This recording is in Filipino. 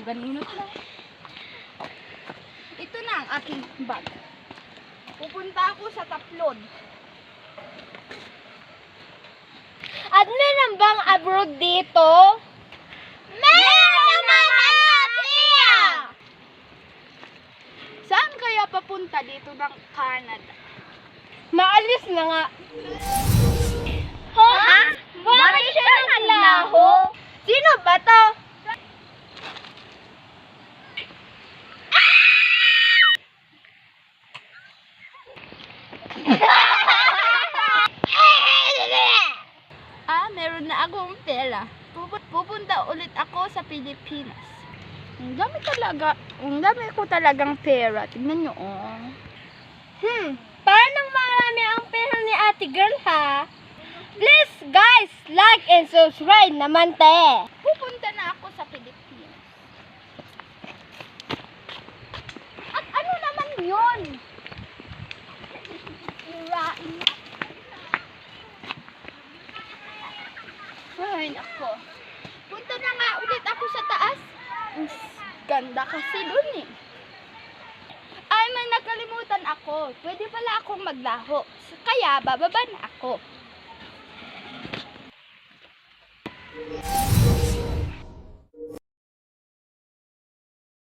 ganunot lang. Ito na ang aking bag. Pupunta ako sa Taplon. At meron bang abroad dito? Meron naman, Tia! Saan kaya papunta dito ng Canada? Maalis na nga. Ha? Bakit siya naglaho? Sino ba to? Meron na akong pera. Pupunta ulit ako sa Pilipinas. Ang dami ko talagang pera. Tingnan nyo, oh. Parang marami ang pera ni ate girl, ha? Please, guys, like and subscribe naman, te. Pupunta na ako sa Pilipinas. At ano naman yun? Sirain na. Ay, nako. Punta na nga ulit ako sa taas. Ang ganda kasi dun eh. Ay, may nakalimutan ako. Pwede pala akong maglaho. Kaya, bababa na ako.